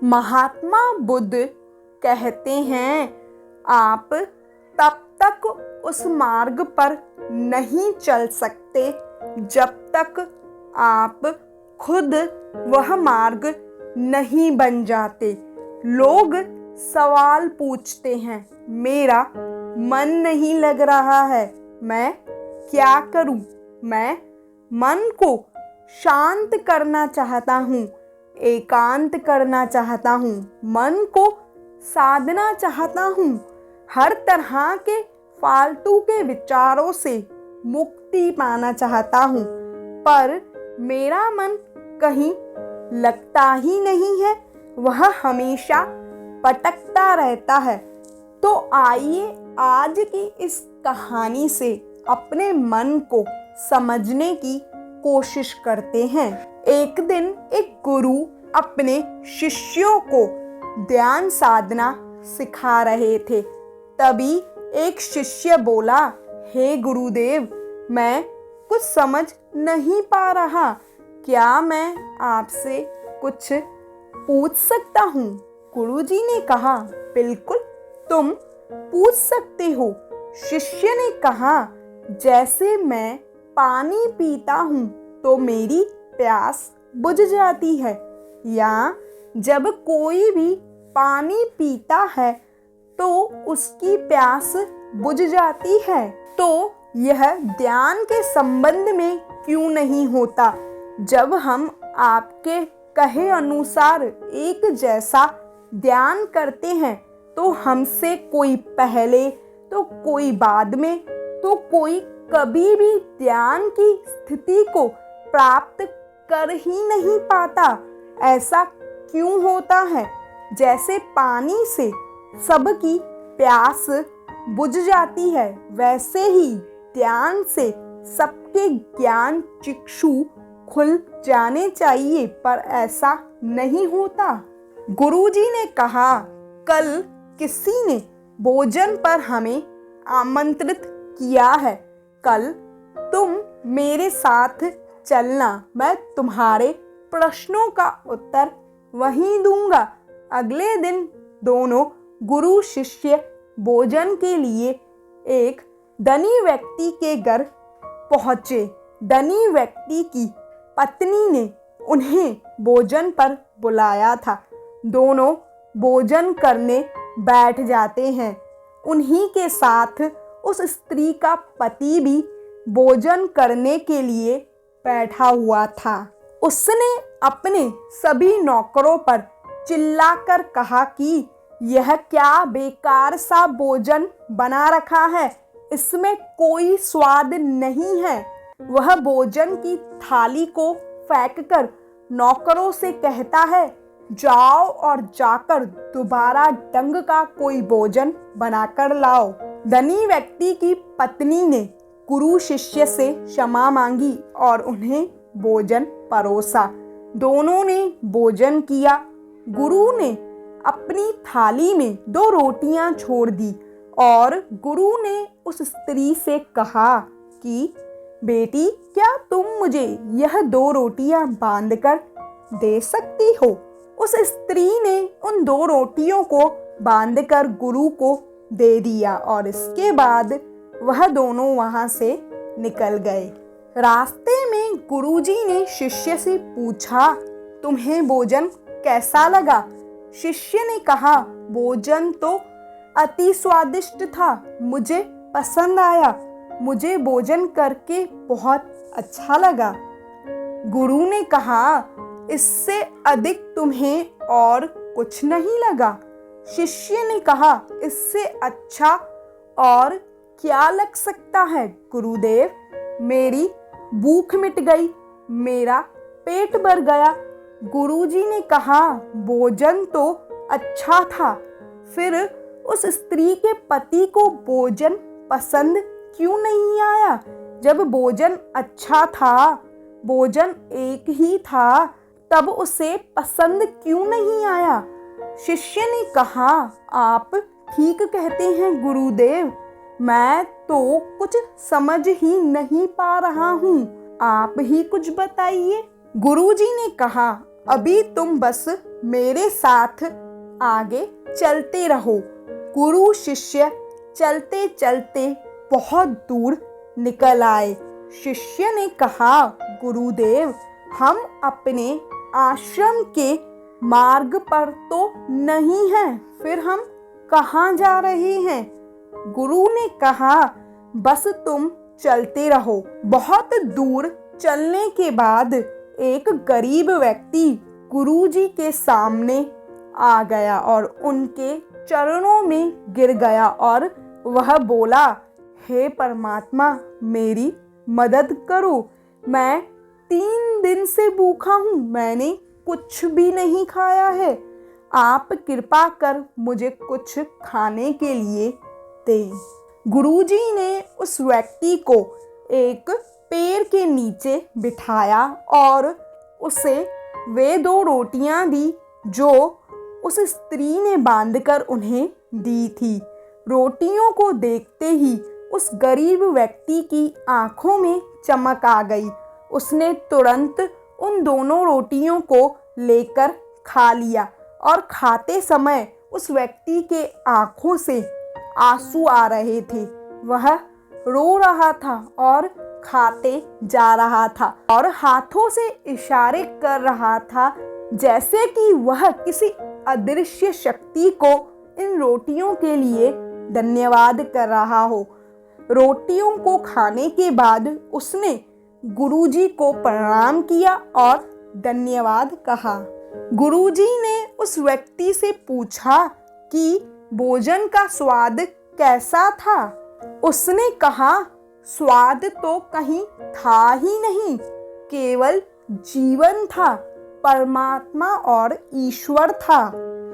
महात्मा बुद्ध कहते हैं, आप तब तक उस मार्ग पर नहीं चल सकते जब तक आप खुद वह मार्ग नहीं बन जाते। लोग सवाल पूछते हैं, मेरा मन नहीं लग रहा है, मैं क्या करूं? मैं मन को शांत करना चाहता हूँ, एकांत करना चाहता हूँ, मन को साधना चाहता हूँ, हर तरह के फालतू के विचारों से मुक्ति पाना चाहता हूँ, पर मेरा मन कहीं लगता ही नहीं है, वह हमेशा भटकता रहता है। तो आइए आज की इस कहानी से अपने मन को समझने की कोशिश करते हैं। एक दिन एक गुरु अपने शिष्यों को ध्यान साधना सिखा रहे थे। तभी एक शिष्य बोला, हे गुरुदेव, मैं कुछ समझ नहीं पा रहा, क्या मैं आपसे कुछ पूछ सकता हूँ? गुरुजी ने कहा, बिल्कुल तुम पूछ सकते हो। शिष्य ने कहा, जैसे मैं पानी पीता हूँ तो मेरी प्यास बुझ जाती है, या जब कोई भी पानी पीता है तो उसकी प्यास बुझ जाती है, तो यह ध्यान के संबंध में क्यों नहीं होता? जब हम आपके कहे अनुसार एक जैसा ध्यान करते हैं तो हमसे कोई पहले तो कोई बाद में तो कोई कभी भी ध्यान की स्थिति को प्राप्त कर ही नहीं पाता। ऐसा क्यों होता है? जैसे पानी से सबकी प्यास बुझ जाती है, वैसे ही ध्यान से सबके ज्ञान चक्षु खुल जाने चाहिए, पर ऐसा नहीं होता। गुरुजी ने कहा, कल किसी ने भोजन पर हमें आमंत्रित किया है, कल तुम मेरे साथ चलना, मैं तुम्हारे प्रश्नों का उत्तर वहीं दूंगा। अगले दिन दोनों गुरु शिष्य भोजन के लिए एक धनी व्यक्ति के घर पहुँचे। धनी व्यक्ति की पत्नी ने उन्हें भोजन पर बुलाया था। दोनों भोजन करने बैठ जाते हैं। उन्हीं के साथ उस स्त्री का पति भी भोजन करने के लिए बैठा हुआ था। उसने अपने सभी नौकरों पर चिल्लाकर कहा कि यह क्या बेकार सा भोजन बना रखा है, इसमें कोई स्वाद नहीं है। वह भोजन की थाली को फेंककर नौकरों से कहता है, जाओ और जाकर दोबारा ढंग का कोई भोजन बनाकर लाओ। धनी व्यक्ति की पत्नी ने गुरु शिष्य से क्षमा मांगी और उन्हें भोजन परोसा। दोनों ने भोजन किया। गुरु ने अपनी थाली में 2 रोटियां छोड़ दी और गुरु ने उस स्त्री से कहा कि बेटी, क्या तुम मुझे यह 2 रोटियां बांधकर दे सकती हो? उस स्त्री ने उन 2 रोटियों को बांधकर गुरु को दे दिया और इसके बाद वह दोनों वहां से निकल गए। रास्ते में गुरुजी ने शिष्य से पूछा, तुम्हें भोजन कैसा लगा? शिष्य ने कहा, भोजन तो अति स्वादिष्ट था, मुझे पसंद आया, मुझे भोजन करके बहुत अच्छा लगा। गुरु ने कहा, इससे अधिक तुम्हें और कुछ नहीं लगा? शिष्य ने कहा, इससे अच्छा और क्या लग सकता है गुरुदेव? मेरी भूख मिट गई, मेरा पेट भर गया। गुरुजी ने कहा, भोजन तो अच्छा था, फिर उस स्त्री के पति को भोजन पसंद क्यों नहीं आया? जब भोजन अच्छा था, भोजन एक ही था, तब उसे पसंद क्यों नहीं आया? शिष्य ने कहा, आप ठीक कहते हैं गुरुदेव, मैं तो कुछ समझ ही नहीं पा रहा हूँ, आप ही कुछ बताइए। गुरुजी ने कहा, अभी तुम बस मेरे साथ आगे चलते रहो। गुरु शिष्य चलते चलते बहुत दूर निकल आए। शिष्य ने कहा, गुरुदेव, हम अपने आश्रम के मार्ग पर तो नहीं हैं, फिर हम कहाँ जा रहे हैं? गुरु ने कहा, बस तुम चलते रहो। बहुत दूर चलने के बाद एक गरीब व्यक्ति गुरुजी के सामने आ गया और उनके चरणों में गिर गया और वह बोला, हे परमात्मा, मेरी मदद करो। मैं 3 दिन से भूखा हूँ, मैंने कुछ भी नहीं खाया है। आप कृपा कर मुझे कुछ खाने के लिए दें। गुरुजी ने उस व्यक्ति को एक पेड़ के नीचे बिठाया और उसे वे 2 रोटियां दी जो उस स्त्री ने बांधकर उन्हें दी थी। रोटियों को देखते ही उस गरीब व्यक्ति की आंखों में चमक आ गई। उसने तुरंत उन दोनों रोटियों को लेकर खा लिया और खाते समय उस व्यक्ति के आंखों से आंसू आ रहे थे। वह रो रहा था और खाते जा रहा था और हाथों से इशारे कर रहा था जैसे कि वह किसी अदृश्य शक्ति को इन रोटियों के लिए धन्यवाद कर रहा हो। रोटियों को खाने के बाद उसने गुरुजी को प्रणाम किया और धन्यवाद कहा। गुरुजी ने उस व्यक्ति से पूछा कि भोजन का स्वाद कैसा था? उसने कहा, स्वाद तो कहीं था ही नहीं, केवल जीवन था, परमात्मा और ईश्वर था।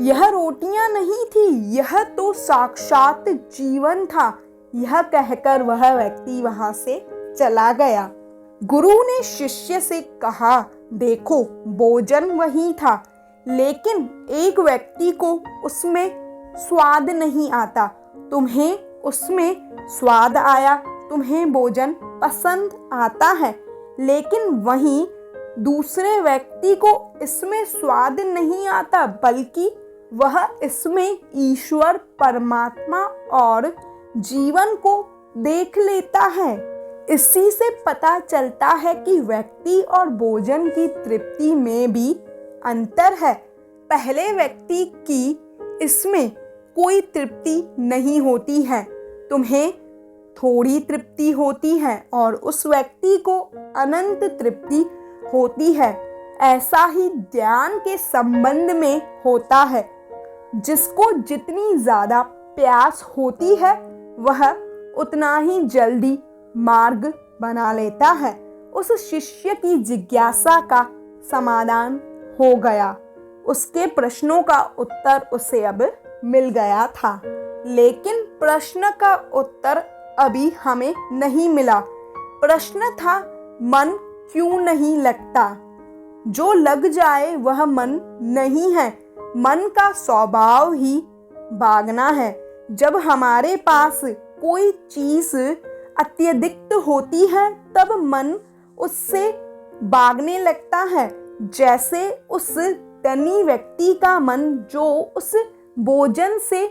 यह रोटियां नहीं थी, यह तो साक्षात जीवन था। यह कहकर वह व्यक्ति वहां से चला गया। गुरु ने शिष्य से कहा, देखो, भोजन वही था, लेकिन एक व्यक्ति को उसमें स्वाद नहीं आता। तुम्हें उसमें स्वाद आया, तुम्हें भोजन पसंद आता है, लेकिन वहीं दूसरे व्यक्ति को इसमें स्वाद नहीं आता, बल्कि वह इसमें ईश्वर, परमात्मा और जीवन को देख लेता है। इसी से पता चलता है कि व्यक्ति और भोजन की तृप्ति में भी अंतर है। पहले व्यक्ति की इसमें कोई तृप्ति नहीं होती है, तुम्हें थोड़ी तृप्ति होती है और उस व्यक्ति को अनंत तृप्ति होती है। ऐसा ही ध्यान के संबंध में होता है। जिसको जितनी ज़्यादा प्यास होती है वह उतना ही जल्दी मार्ग बना लेता है। उस शिष्य की जिज्ञासा का समाधान हो गया। उसके प्रश्नों का उत्तर उसे अब मिल गया था, लेकिन प्रश्न का उत्तर अभी हमें नहीं मिला। प्रश्न था, मन क्यों नहीं लगता? जो लग जाए वह मन नहीं है। मन का स्वभाव ही भागना है। जब हमारे पास कोई चीज अत्यधिक होती है तब मन उससे भागने लगता है। जैसे उस धनी व्यक्ति का मन जो उस भोजन से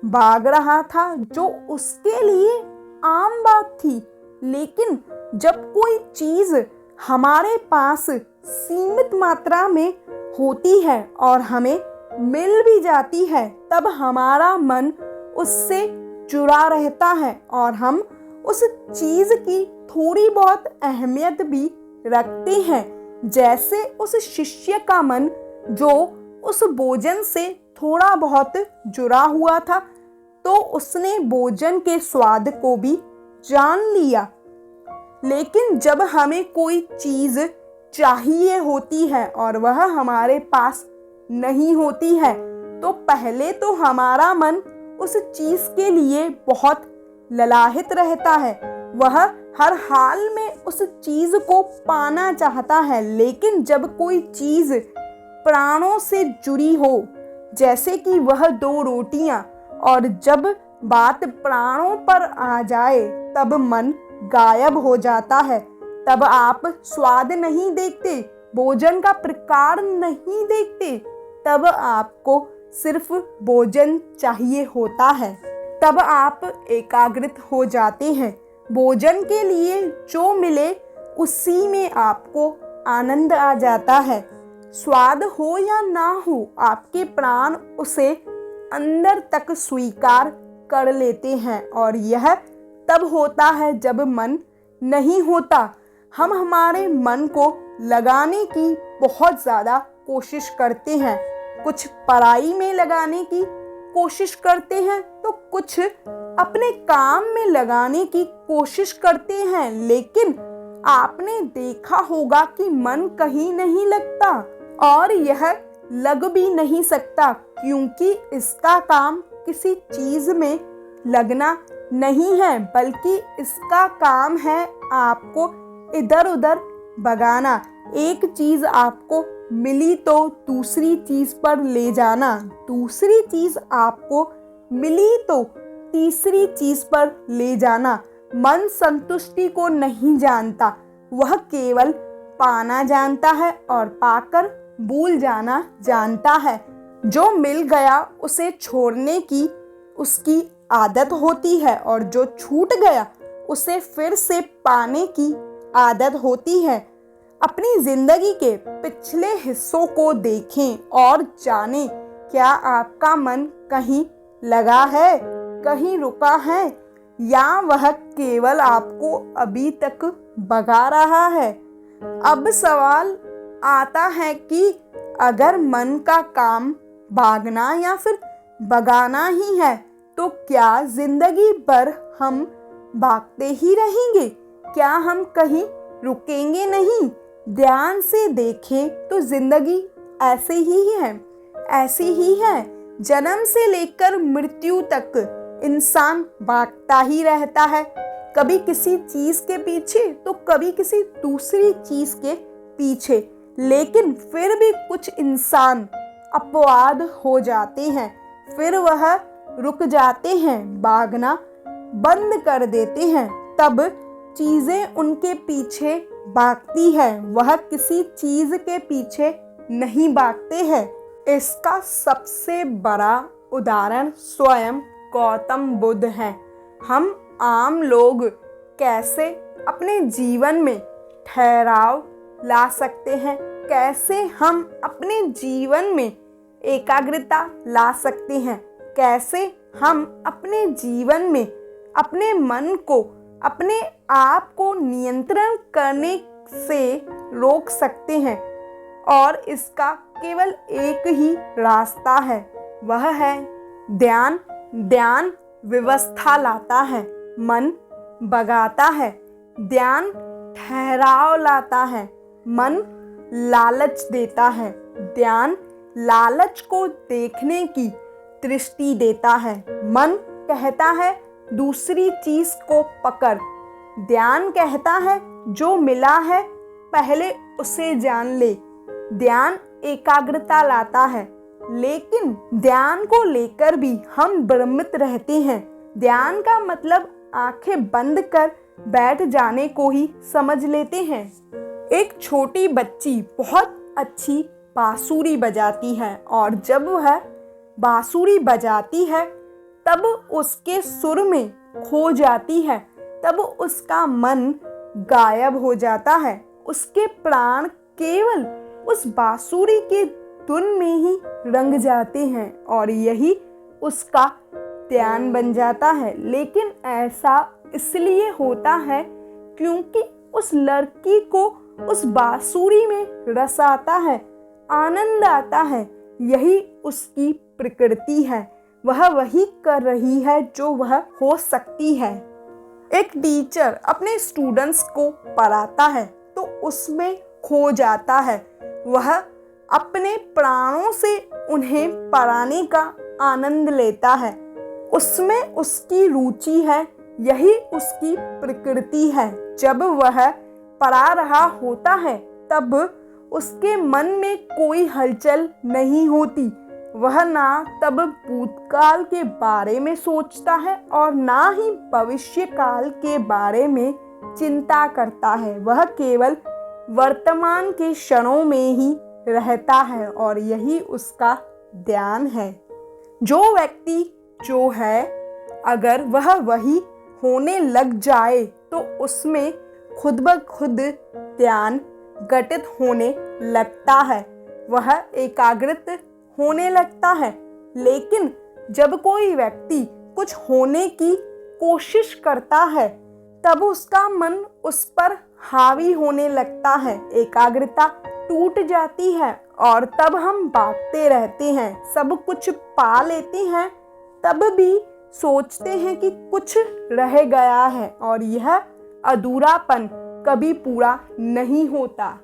भाग रहा था, जो उसके लिए आम बात थी। लेकिन जब कोई चीज हमारे पास सीमित मात्रा में होती है और हमें मिल भी जाती है, तब हमारा मन उससे जुड़ा रहता है और हम उस चीज की थोड़ी बहुत अहमियत भी रखते हैं। जैसे उस शिष्य का मन जो उस भोजन से थोड़ा बहुत जुड़ा हुआ था, तो उसने भोजन के स्वाद को भी जान लिया। लेकिन जब हमें कोई चीज चाहिए होती है और वह हमारे पास नहीं होती है, तो पहले तो हमारा मन उस चीज के लिए बहुत ललाहित रहता है। वह हर हाल में उस चीज को पाना चाहता है। लेकिन जब कोई चीज प्राणों से जुड़ी हो, जैसे कि वह 2 रोटियां, और जब बात प्राणों पर आ जाए तब मन गायब हो जाता है। तब आप स्वाद नहीं देखते, भोजन का प्रकार नहीं देखते, तब आपको सिर्फ भोजन चाहिए होता है। तब आप एकाग्रित हो जाते हैं। भोजन के लिए जो मिले उसी में आपको आनंद आ जाता है। स्वाद हो या ना हो, आपके प्राण उसे अंदर तक स्वीकार कर लेते हैं। और यह तब होता है जब मन नहीं होता। हम हमारे मन को लगाने की बहुत ज़्यादा कोशिश करते हैं। कुछ पढ़ाई में लगाने की कोशिश करते हैं तो कुछ अपने काम में लगाने की कोशिश करते हैं, लेकिन आपने देखा होगा कि मन कहीं नहीं लगता और यह लग भी नहीं सकता, क्योंकि इसका काम किसी चीज में लगना नहीं है, बल्कि इसका काम है आपको इधर उधर भगाना। एक चीज आपको मिली तो दूसरी चीज पर ले जाना, दूसरी चीज आपको मिली तो तीसरी चीज पर ले जाना। मन संतुष्टि को नहीं जानता, वह केवल पाना जानता है और पाकर भूल जाना जानता है। जो मिल गया उसे छोड़ने की उसकी आदत होती है और जो छूट गया उसे फिर से पाने की आदत होती है। अपनी जिंदगी के पिछले हिस्सों को देखें और जानें, क्या आपका मन कहीं लगा है, कहीं रुका है, या वह केवल आपको अभी तक भगा रहा है। अब सवाल आता है कि अगर मन का काम भागना या फिर भगाना ही है, तो क्या जिंदगी भर हम भागते ही रहेंगे? क्या हम कहीं रुकेंगे नहीं? ध्यान से देखें तो जिंदगी ऐसे ही है, ऐसी ही है। जन्म से लेकर मृत्यु तक इंसान भागता ही रहता है, कभी किसी चीज के पीछे तो कभी किसी दूसरी चीज के पीछे। लेकिन फिर भी कुछ इंसान अपवाद हो जाते हैं, फिर वह रुक जाते हैं, भागना बंद कर देते हैं। तब चीजें उनके पीछे भागती है, वह किसी चीज के पीछे नहीं भागते हैं। इसका सबसे बड़ा उदाहरण स्वयं गौतम बुद्ध हैं। हम आम लोग कैसे अपने जीवन में ठहराव ला सकते हैं, कैसे हम अपने जीवन में एकाग्रता ला सकते हैं, कैसे हम अपने जीवन में अपने मन को, अपने आप को नियंत्रण करने से रोक सकते हैं। और इसका केवल एक ही रास्ता है, वह है ध्यान। ध्यान व्यवस्था लाता है, मन भगाता है। ध्यान ठहराव लाता है, मन लालच देता है। ध्यान लालच को देखने की दृष्टि देता है। मन कहता है दूसरी चीज को पकड़, ध्यान कहता है जो मिला है पहले उसे जान ले। ध्यान एकाग्रता लाता है, लेकिन ध्यान को लेकर भी हम भ्रमित रहते हैं। ध्यान का मतलब आंखें बंद कर बैठ जाने को ही समझ लेते हैं। एक छोटी बच्ची बहुत अच्छी बांसुरी बजाती है और जब वह बांसुरी बजाती है तब उसके सुर में खो जाती है, तब उसका मन गायब हो जाता है। उसके प्राण केवल उस बांसुरी के धुन में ही रंग जाते हैं और यही उसका ध्यान बन जाता है। लेकिन ऐसा इसलिए होता है क्योंकि उस लड़की को उस बांसुरी में रस आता है, आनंद आता है। यही उसकी प्रकृति है, वह वही कर रही है जो वह हो सकती है। एक टीचर अपने स्टूडेंट्स को पढ़ाता है तो उसमें खो जाता है, वह अपने प्राणों से उन्हें पढ़ाने का आनंद लेता है, उसमें उसकी रुचि है, यही उसकी प्रकृति है। जब वह पढ़ा रहा होता है तब उसके मन में कोई हलचल नहीं होती, वह ना तब भूतकाल के बारे में सोचता है और ना ही भविष्य काल के बारे में चिंता करता है। वह केवल वर्तमान के क्षणों में ही रहता है और यही उसका ध्यान है। जो व्यक्ति जो है, अगर वह वही होने लग जाए तो उसमें खुद ब खुद ध्यान घटित होने लगता है, वह एकाग्रित होने लगता है। लेकिन जब कोई व्यक्ति कुछ होने की कोशिश करता है तब उसका मन उस पर हावी होने लगता है, एकाग्रता टूट जाती है और तब हम भागते रहते हैं, सब कुछ पा लेते हैं, तब भी सोचते हैं कि कुछ रह गया है और यह अधूरापन कभी पूरा नहीं होता।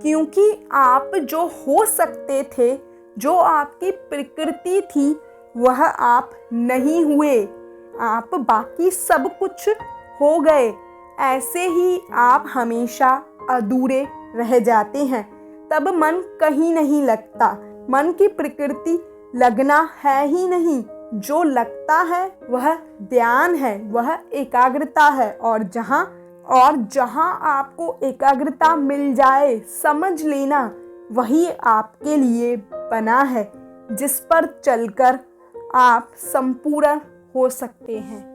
क्योंकि आप जो हो सकते थे, जो आपकी प्रकृति थी, वह आप नहीं हुए, आप बाकी सब कुछ हो गए। ऐसे ही आप हमेशा अधूरे रह जाते हैं, तब मन कहीं नहीं लगता। मन की प्रकृति लगना है ही नहीं, जो लगता है वह ध्यान है, वह एकाग्रता है। और जहाँ आपको एकाग्रता मिल जाए, समझ लेना वही आपके लिए बना है, जिस पर चलकर आप संपूर्ण हो सकते हैं।